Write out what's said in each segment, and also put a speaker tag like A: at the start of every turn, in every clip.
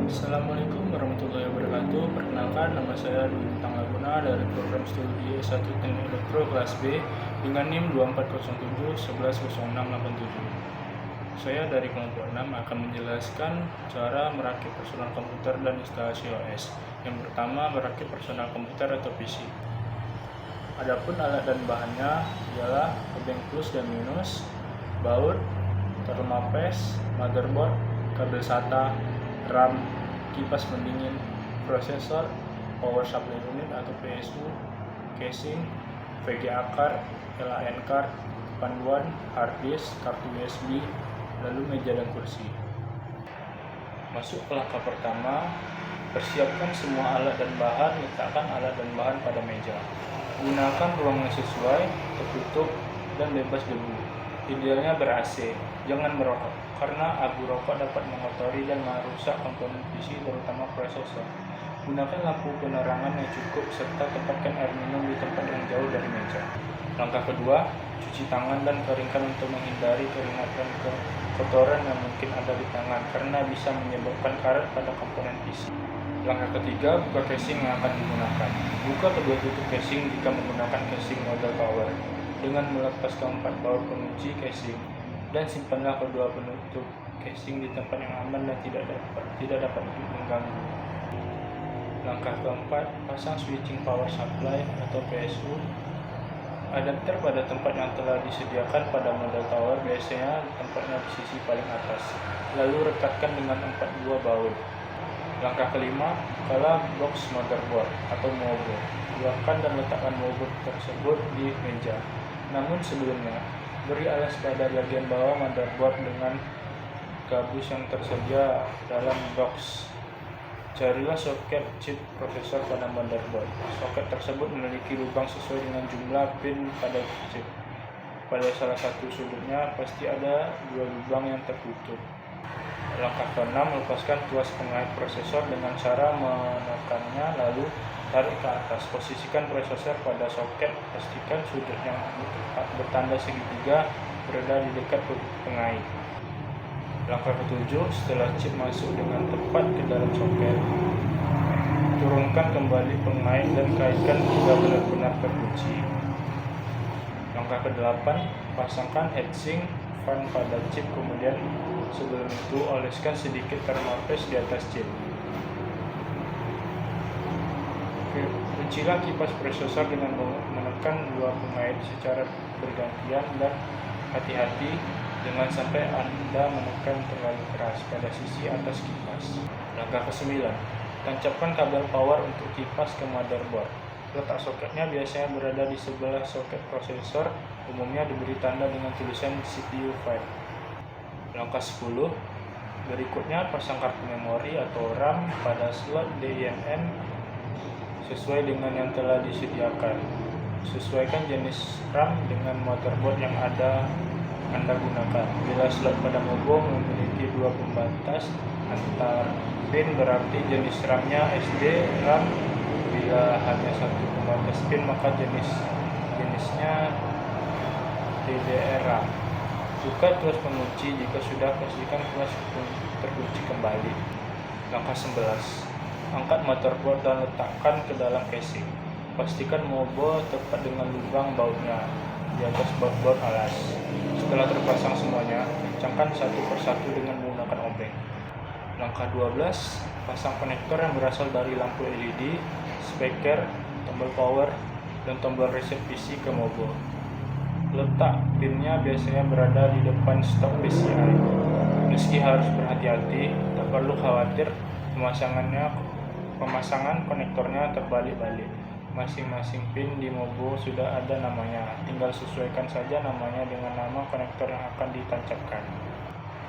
A: Assalamualaikum warahmatullahi wabarakatuh. Perkenalkan, nama saya Dwi Bintang Laguna dari program studi S1 Teknik Elektro kelas B dengan NIM 2407110687. Saya dari kelompok 6 akan menjelaskan cara merakit personal komputer dan instalasi OS. Yang pertama, merakit personal komputer atau PC. Adapun alat dan bahannya ialah obeng plus dan minus, baut, thermal paste, motherboard, kabel SATA, RAM, kipas pendingin, prosesor, power supply unit atau PSU, casing, VGA card, LAN card, panduan, hard disk, kartu USB, lalu meja dan kursi. Masuk ke langkah pertama, persiapkan semua alat dan bahan, letakkan alat dan bahan pada meja. Gunakan ruang yang sesuai, tertutup, dan bebas debu. Idealnya ber-AC, jangan merokok, karena abu rokok dapat mengotori dan merusak komponen PC terutama prosesor. Gunakan lampu penerangan yang cukup serta tempatkan air minum di tempat yang jauh dari meja. Langkah kedua, cuci tangan dan keringkan untuk menghindari keringat dan kotoran yang mungkin ada di tangan karena bisa menyebabkan karat pada komponen PC. Langkah ketiga, buka casing yang akan digunakan. Buka kedua tutup casing jika menggunakan casing model power dengan melepas keempat baut pengunci casing dan simpanlah kedua penutup casing di tempat yang aman dan tidak dapat mengganggu. Langkah keempat, pasang switching power supply atau PSU adapter pada tempat yang telah disediakan pada model tower, biasanya tempatnya di sisi paling atas. Lalu rekatkan dengan 4 buah baut. Langkah kelima, bukalah box motherboard atau motherboard. Buangkan dan letakkan motherboard tersebut di meja. Namun sebelumnya, beri alas pada bagian bawah motherboard dengan gabus yang tersedia dalam box. Carilah soket chip prosesor pada motherboard. Soket tersebut memiliki lubang sesuai dengan jumlah pin pada chip. Pada salah satu sudutnya pasti ada 2 lubang yang tertutup. Langkah ke-6, lepaskan tuas pengait prosesor dengan cara menekannya lalu tarik ke atas. Posisikan prosesor pada soket, pastikan sudut yang bertanda segitiga berada di dekat pengait. Langkah ke-7, setelah chip masuk dengan tepat ke dalam soket, turunkan kembali pengait dan kaitkan hingga benar-benar terkunci. Langkah ke-8, pasangkan heatsink fan pada chip, kemudian sebelum itu oleskan sedikit thermal paste di atas chip. Kuncilah kipas prosesor dengan menekan dua pengait secara bergantian dan hati-hati jangan sampai Anda menekan terlalu keras pada sisi atas kipas. Langkah ke-9, tancapkan kabel power untuk kipas ke motherboard. Letak soketnya biasanya berada di sebelah soket prosesor, umumnya diberi tanda dengan tulisan CPU 5. Langkah 10, berikutnya pasang kartu memori atau RAM pada slot DIMM sesuai dengan yang telah disediakan. Sesuaikan jenis RAM dengan motherboard yang Anda gunakan. Bila slot pada motherboard memiliki 2 pembatas antar pin, berarti jenis RAM-nya SD RAM. Bila hanya 1 pembatas pin, maka jenisnya DDR-RAM. Buka tuas pengunci, jika sudah pastikan tuas terkunci kembali. Langkah 11, angkat motherboard dan letakkan ke dalam casing. Pastikan motherboard tepat dengan lubang bautnya di atas baut alas. Setelah terpasang semuanya, kencangkan satu persatu dengan menggunakan obeng. Langkah 12, pasang konektor yang berasal dari lampu LED, speaker, tombol power, dan tombol reset PC ke motherboard. Letak pinnya biasanya berada di depan stok PCI. Meski harus berhati-hati, tak perlu khawatir pemasangan konektornya terbalik-balik. Masing-masing pin di motherboard sudah ada namanya, tinggal sesuaikan saja namanya dengan nama konektor yang akan ditancapkan.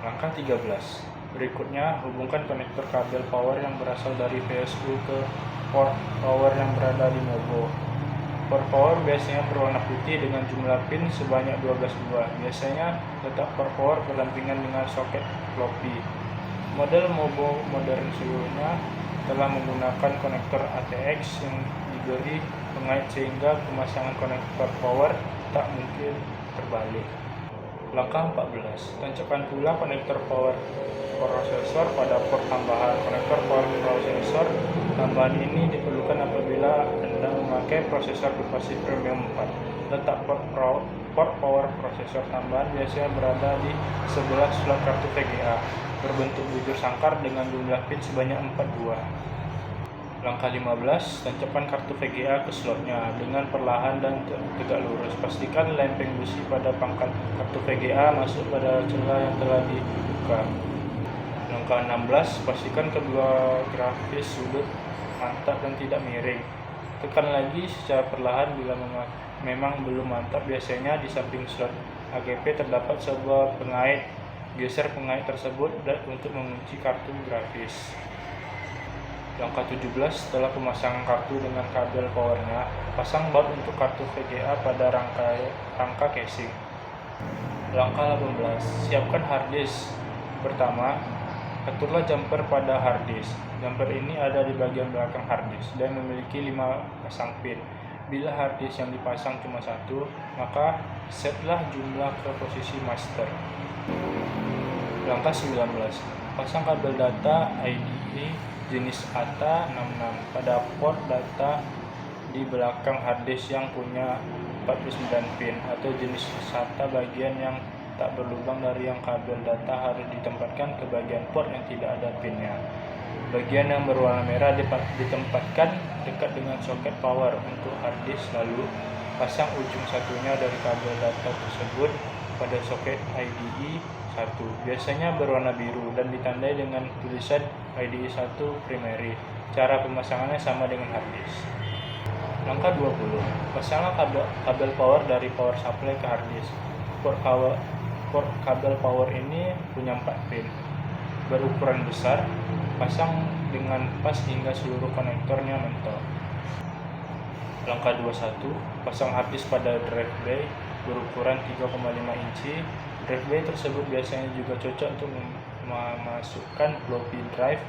A: Langkah 13, berikutnya hubungkan konektor kabel power yang berasal dari PSU ke port power yang berada di motherboard. Port power biasanya berwarna putih dengan jumlah pin sebanyak 12 buah. Biasanya letak port power berdampingan dengan soket floppy. Model motherboard modern seluruhnya telah menggunakan konektor ATX yang diberi pengait sehingga pemasangan konektor power tak mungkin terbalik. Langkah 14. Tancapkan pula konektor power prosesor pada port tambahan. Konektor power prosesor tambahan ini diperlukan apabila Anda memakai prosesor berbasis premium 4. Letak port power prosesor tambahan biasanya berada di sebelah slot kartu VGA, berbentuk bujur sangkar dengan jumlah pin sebanyak 4 buah. Langkah 15, tancapkan kartu VGA ke slotnya dengan perlahan dan tegak lurus. Pastikan lempeng besi pada pangkal kartu VGA masuk pada celah yang telah dibuka. Langkah 16, pastikan kedua grafis sudut mantap dan tidak miring. Tekan lagi secara perlahan bila memang belum mantap. Biasanya di samping slot AGP terdapat sebuah pengait. Geser pengait tersebut untuk mengunci kartu grafis. Langkah 17, setelah pemasangan kartu dengan kabel powernya, pasang baut untuk kartu VGA pada rangka casing. Langkah 18, siapkan harddisk. Pertama, aturlah jumper pada harddisk. Jumper ini ada di bagian belakang harddisk dan memiliki 5 pasang pin. Bila harddisk yang dipasang cuma satu, maka setlah jumlah ke posisi master. Langkah 19, pasang kabel data IDE jenis ATA66 pada port data di belakang harddisk yang punya 49 pin, atau jenis SATA bagian yang tak berlubang dari yang kabel data harus ditempatkan ke bagian port yang tidak ada pinnya. Bagian yang berwarna merah ditempatkan dekat dengan soket power untuk harddisk, lalu pasang ujung satunya dari kabel data tersebut pada soket IDE 1, biasanya berwarna biru dan ditandai dengan tulisan IDE 1 primary. Cara pemasangannya sama dengan harddisk. Langkah 20, pasanglah kabel power dari power supply ke harddisk. Port kabel power ini punya 4 pin, berukuran besar. Pasang dengan pas hingga seluruh konektornya mentok. Langkah 21, pasang harddisk pada drive bay berukuran 3,5 inci. Drive bay tersebut biasanya juga cocok untuk memasukkan floppy drive.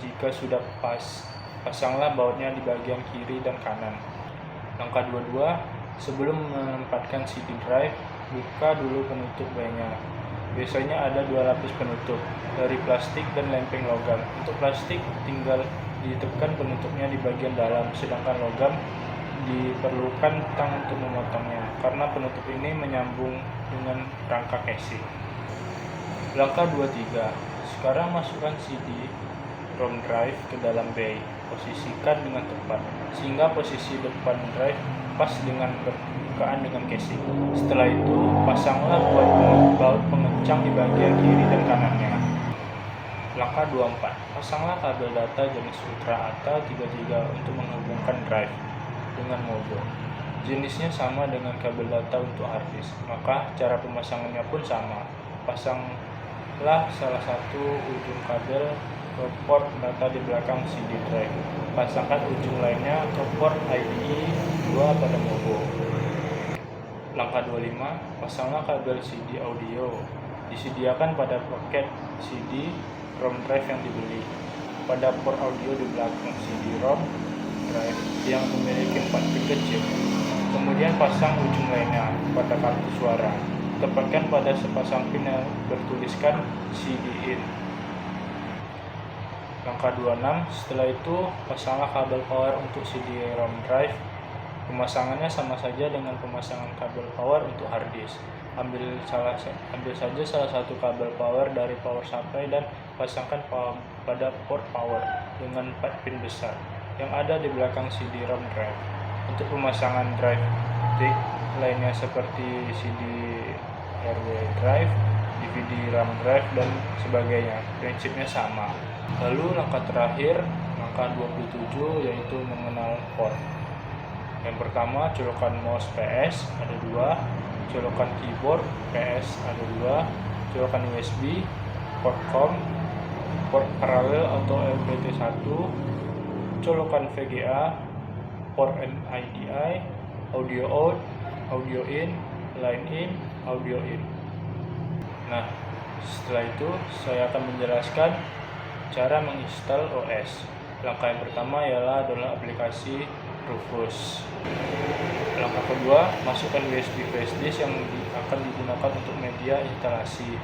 A: Jika sudah pas, pasanglah bautnya di bagian kiri dan kanan. Langkah 22, sebelum menempatkan CD drive, buka dulu penutup baynya. Biasanya ada 2 lapis penutup, dari plastik dan lempeng logam. Untuk plastik tinggal ditekan penutupnya di bagian dalam, sedangkan logam diperlukan tang untuk memotongnya, karena penutup ini menyambung dengan rangka casing. Langkah 23, sekarang masukkan CD-ROM drive ke dalam bay. Posisikan dengan tepat sehingga posisi depan drive pas dengan permukaan dengan casing. Setelah itu, pasanglah baut pengencang di bagian kiri dan kanannya. Langkah 24, pasanglah kabel data jenis Ultra ATA 33 untuk menghubungkan drive dengan motherboard. Jenisnya sama dengan kabel data untuk harddisk, maka cara pemasangannya pun sama. Pasanglah salah satu ujung kabel ke port data di belakang CD drive. Pasangkan ujung lainnya ke port IDE 2 pada motherboard. Langkah 25, pasanglah kabel CD audio. Disediakan pada paket CD-ROM drive yang dibeli. Pada port audio di belakang CD-ROM drive yang memiliki 4 pin kecil. Kemudian pasang ujung lainnya pada kartu suara. Tempatkan pada sepasang pin yang bertuliskan CD in. Langkah 26, setelah itu pasanglah kabel power untuk CD-ROM drive. Pemasangannya sama saja dengan pemasangan kabel power untuk harddisk. Ambil saja salah satu kabel power dari power supply dan pasangkan pada port power dengan 4 pin besar yang ada di belakang CD-ROM drive. Untuk pemasangan drive stick lainnya seperti CD-RW drive, DVD RAM drive, dan sebagainya, prinsipnya sama. Lalu langkah terakhir, langkah 27, yaitu mengenal port. Yang pertama, colokan mouse PS ada 2, colokan keyboard PS ada 2, colokan USB, port COM, port paralel atau LPT1, colokan VGA, port MIDI, audio out, audio in, line in, audio in. Nah, setelah itu saya akan menjelaskan cara menginstal OS. Langkah yang pertama ialah download aplikasi Rufus. Langkah kedua, masukkan USB flash disk yang akan digunakan untuk media instalasi.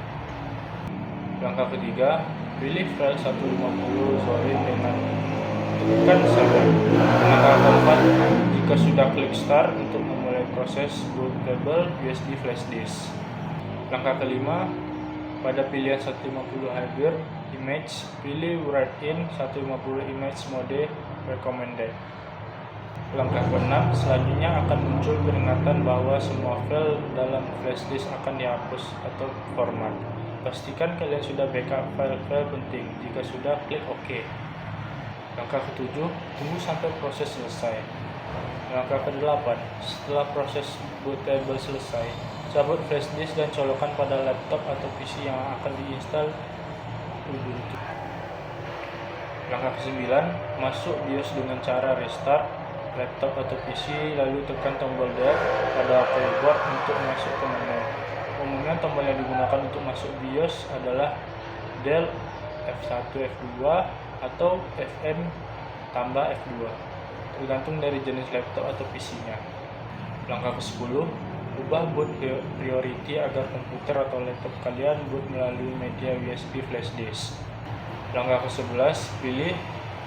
A: Langkah ketiga, pilih file 150 Zorin dengan tekan Start. Langkah keempat, jika sudah klik Start untuk memulai proses bootable USB flash disk. Langkah kelima, pada pilihan 150 Hybrid Image, pilih Write-in 150 Image Mode Recommended. Langkah keenam, selanjutnya akan muncul peringatan bahwa semua file dalam flash disk akan dihapus atau format. Pastikan kalian sudah backup file-file penting. Jika sudah, klik OK. Langkah ketujuh, tunggu sampai proses selesai. Langkah ke-8, setelah proses bootable selesai, cabut flash disk dan colokkan pada laptop atau PC yang akan diinstal Ubuntu. Langkah ke-9, masuk BIOS dengan cara restart laptop atau PC, lalu tekan tombol Del pada keyboard untuk masuk ke menu. Umumnya tombol yang digunakan untuk masuk BIOS adalah Del F1 F2 atau Fn tambah F2, tergantung dari jenis laptop atau PC-nya. Langkah ke-10, ubah boot priority agar komputer atau laptop kalian boot melalui media USB flash disk. Langkah ke-11, pilih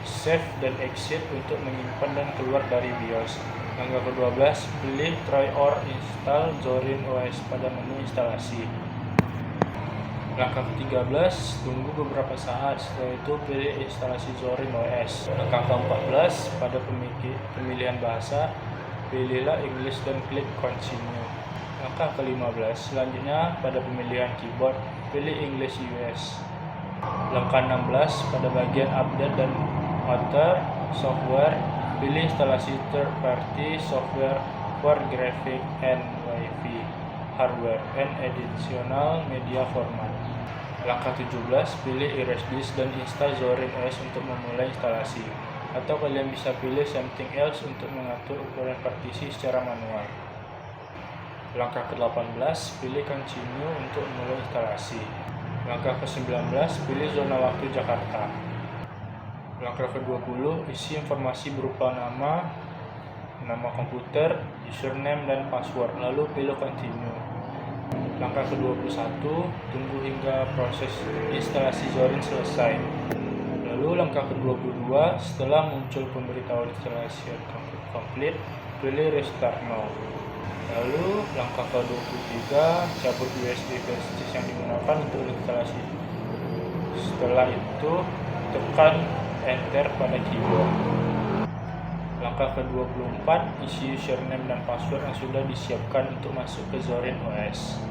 A: Save dan Exit untuk menyimpan dan keluar dari BIOS. Langkah ke-12, pilih Try or Install Zorin OS pada menu instalasi. Langkah ke-13, tunggu beberapa saat, setelah itu pilih instalasi Zorin OS. Langkah ke-14, pada pemilihan bahasa, pilihlah English dan klik Continue. Langkah ke-15, selanjutnya pada pemilihan keyboard, pilih English US. Langkah 16, pada bagian Update dan Other Software, pilih instalasi third party software for graphic and Wi-Fi hardware and additional media format. Langkah 17, pilih Erase disk dan install Zorin OS untuk memulai instalasi, atau kalian bisa pilih Something Else untuk mengatur ukuran partisi secara manual. Langkah ke-18, pilih Continue untuk memulai instalasi. Langkah ke-19, pilih zona waktu Jakarta. Langkah ke-20, isi informasi berupa nama komputer, username, dan password, lalu pilih Continue. Langkah ke-21, tunggu hingga proses instalasi Zorin selesai. Lalu langkah ke-22, setelah muncul pemberitahuan instalasi complete, pilih Restart Now. Lalu langkah ke-23, cabut USB flash disk yang digunakan untuk instalasi. Setelah itu, tekan Enter pada keyboard. Langkah ke-24, isi username dan password yang sudah disiapkan untuk masuk ke Zorin OS.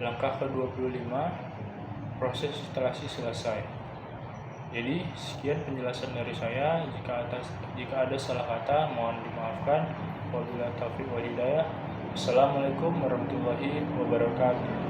A: Langkah ke-25, proses instalasi selesai. Jadi, sekian penjelasan dari saya. Jika ada salah kata, mohon dimaafkan. Wabillahi taufiq wal hidayah. Assalamualaikum warahmatullahi wabarakatuh.